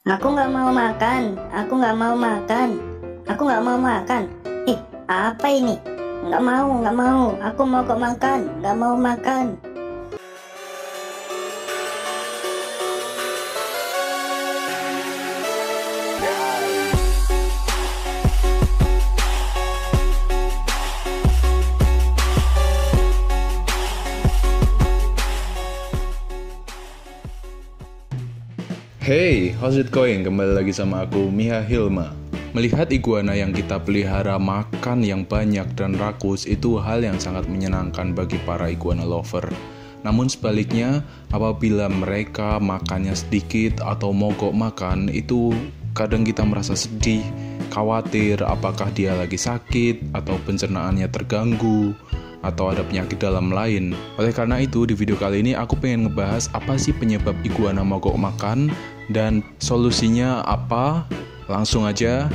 Aku nggak mau makan. Aku nggak mau makan. Aku nggak mau makan. Ih, apa ini? Nggak mau, nggak mau. Aku mau kok makan. Nggak mau makan. Hey, how's it going? Kembali lagi sama aku, Miha Hilma. Melihat iguana yang kita pelihara makan yang banyak dan rakus itu hal yang sangat menyenangkan bagi para iguana lover. Namun sebaliknya, apabila mereka makannya sedikit atau mogok makan, itu kadang kita merasa sedih, khawatir apakah dia lagi sakit atau pencernaannya terganggu atau ada penyakit dalam lain. Oleh karena itu, di video kali ini aku pengen ngebahas apa sih penyebab iguana mogok makan dan solusinya apa. Langsung aja.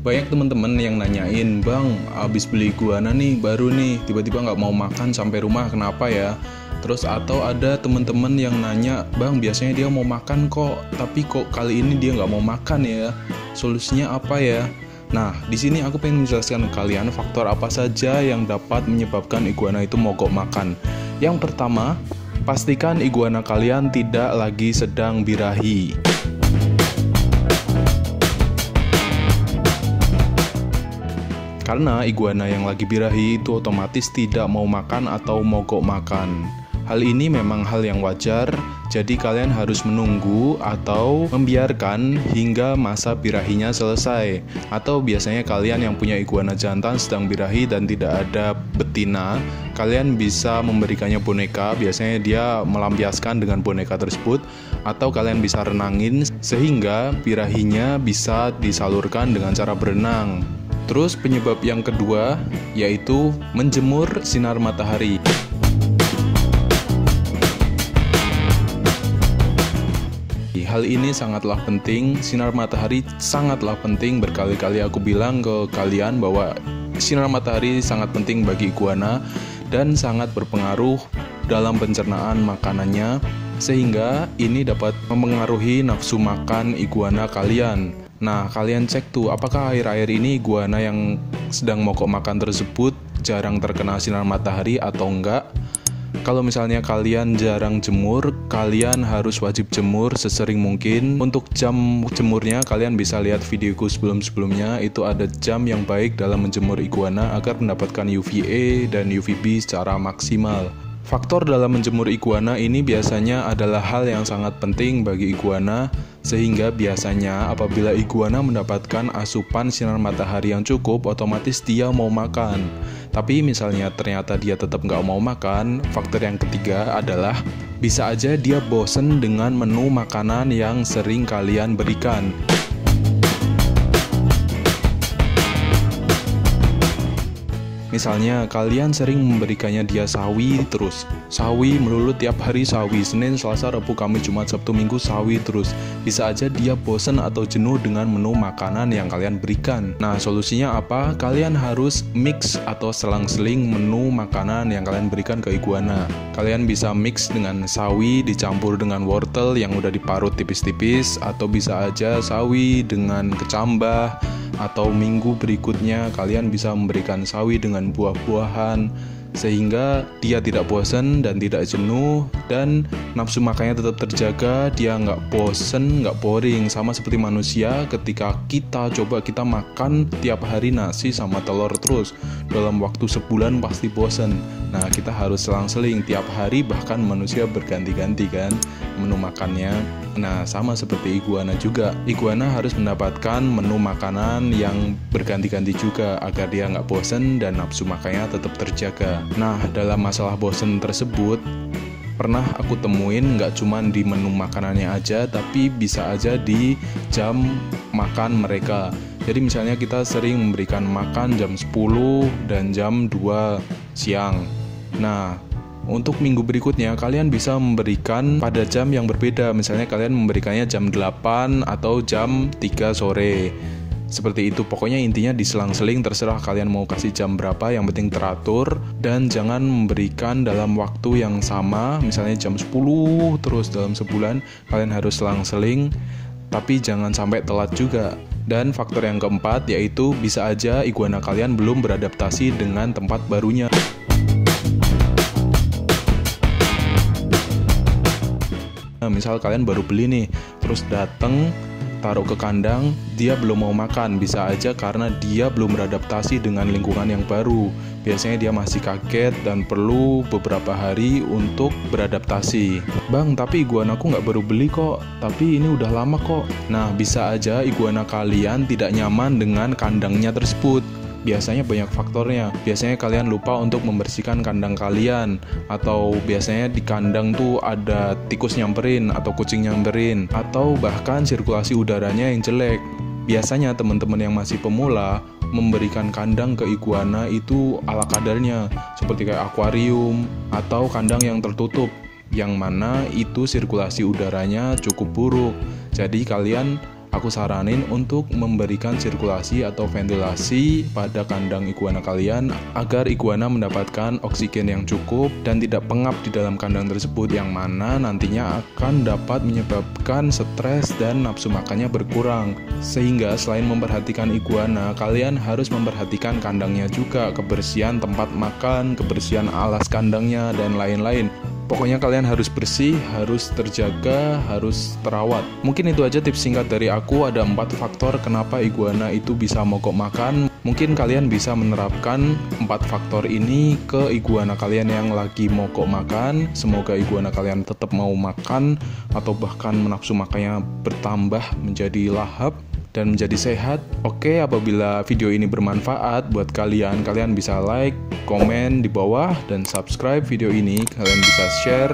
Banyak teman-teman yang nanyain, "Bang, abis beli iguana nih, baru nih, tiba-tiba nggak mau makan sampai rumah, kenapa ya?" Terus atau ada teman-teman yang nanya, "Bang, biasanya dia mau makan kok, tapi kok kali ini dia nggak mau makan ya? Solusinya apa ya?" Nah, di sini aku pengen menjelaskan ke kalian faktor apa saja yang dapat menyebabkan iguana itu mogok makan. Yang pertama, pastikan iguana kalian tidak lagi sedang birahi. Karena iguana yang lagi birahi itu otomatis tidak mau makan atau mogok makan. Hal ini memang hal yang wajar, jadi kalian harus menunggu atau membiarkan hingga masa birahinya selesai. Atau biasanya kalian yang punya iguana jantan sedang birahi dan tidak ada betina, kalian bisa memberikannya boneka, biasanya dia melampiaskan dengan boneka tersebut, atau kalian bisa renangin sehingga birahinya bisa disalurkan dengan cara berenang. Terus penyebab yang kedua yaitu menjemur sinar matahari. Hal ini sangatlah penting, sinar matahari sangatlah penting. Berkali-kali aku bilang ke kalian bahwa sinar matahari sangat penting bagi iguana dan sangat berpengaruh dalam pencernaan makanannya, sehingga ini dapat mempengaruhi nafsu makan iguana kalian. Nah, kalian cek tuh apakah akhir-akhir ini iguana yang sedang mogok makan tersebut jarang terkena sinar matahari atau enggak. Kalau misalnya kalian jarang jemur, kalian harus wajib jemur sesering mungkin. Untuk jam jemurnya, kalian bisa lihat videoku sebelum-sebelumnya. Itu ada jam yang baik dalam menjemur iguana agar mendapatkan UVA dan UVB secara maksimal. Faktor dalam menjemur iguana ini biasanya adalah hal yang sangat penting bagi iguana, sehingga biasanya apabila iguana mendapatkan asupan sinar matahari yang cukup, otomatis dia mau makan. Tapi misalnya ternyata dia tetap nggak mau makan, faktor yang ketiga adalah bisa aja dia bosen dengan menu makanan yang sering kalian berikan. Misalnya kalian sering memberikannya dia sawi terus, sawi melulu tiap hari sawi, Senin, Selasa, Rabu, Kamis, Jumat, Sabtu, Minggu sawi terus. Bisa aja dia bosen atau jenuh dengan menu makanan yang kalian berikan. Nah, solusinya apa? Kalian harus mix atau selang-seling menu makanan yang kalian berikan ke iguana. Kalian bisa mix dengan sawi dicampur dengan wortel yang udah diparut tipis-tipis, atau bisa aja sawi dengan kecambah. Atau minggu berikutnya kalian bisa memberikan sawi dengan buah-buahan, sehingga dia tidak bosan dan tidak jenuh, dan nafsu makannya tetap terjaga, dia nggak bosan, nggak boring. Sama seperti manusia, ketika kita makan tiap hari nasi sama telur terus, dalam waktu sebulan pasti bosan. Nah, kita harus selang-seling tiap hari, bahkan manusia berganti-ganti kan menu makannya. Nah, sama seperti iguana juga. Iguana harus mendapatkan menu makanan yang berganti-ganti juga agar dia nggak bosen dan nafsu makannya tetap terjaga. Nah, dalam masalah bosen tersebut, pernah aku temuin nggak cuma di menu makanannya aja, tapi bisa aja di jam makan mereka. Jadi misalnya kita sering memberikan makan jam 10 dan jam 2 siang. Nah, untuk minggu berikutnya kalian bisa memberikan pada jam yang berbeda. Misalnya kalian memberikannya jam 8 atau jam 3 sore. Seperti itu, pokoknya intinya diselang-seling, terserah kalian mau kasih jam berapa, yang penting teratur. Dan jangan memberikan dalam waktu yang sama, misalnya jam 10 terus dalam sebulan, kalian harus selang-seling, tapi jangan sampai telat juga. Dan faktor yang keempat yaitu bisa aja iguana kalian belum beradaptasi dengan tempat barunya. Nah, misal kalian baru beli nih, terus dateng taruh ke kandang, dia belum mau makan. Bisa aja karena dia belum beradaptasi dengan lingkungan yang baru. Biasanya dia masih kaget dan perlu beberapa hari untuk beradaptasi. Bang, tapi iguanaku nggak baru beli kok, tapi ini udah lama kok. Nah, bisa aja iguana kalian tidak nyaman dengan kandangnya tersebut. Biasanya banyak faktornya. Biasanya kalian lupa untuk membersihkan kandang kalian, atau biasanya di kandang tuh ada tikus nyamperin atau kucing nyamperin, atau bahkan sirkulasi udaranya yang jelek. Biasanya teman-teman yang masih pemula memberikan kandang ke iguana itu ala kadarnya, seperti kayak akuarium atau kandang yang tertutup, yang mana itu sirkulasi udaranya cukup buruk. Jadi aku saranin untuk memberikan sirkulasi atau ventilasi pada kandang iguana kalian agar iguana mendapatkan oksigen yang cukup dan tidak pengap di dalam kandang tersebut, yang mana nantinya akan dapat menyebabkan stres dan nafsu makannya berkurang. Sehingga selain memperhatikan iguana, kalian harus memperhatikan kandangnya juga, kebersihan tempat makan, kebersihan alas kandangnya, dan lain-lain. Pokoknya kalian harus bersih, harus terjaga, harus terawat. Mungkin itu aja tips singkat dari aku. Ada 4 faktor kenapa iguana itu bisa mogok makan. Mungkin kalian bisa menerapkan 4 faktor ini ke iguana kalian yang lagi mogok makan. Semoga iguana kalian tetap mau makan, atau bahkan nafsu makannya bertambah menjadi lahap dan menjadi sehat. Oke, apabila video ini bermanfaat buat kalian bisa like, komen di bawah, dan subscribe video ini. Kalian bisa share.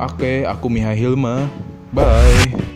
Oke, aku Miha Hilma. Bye.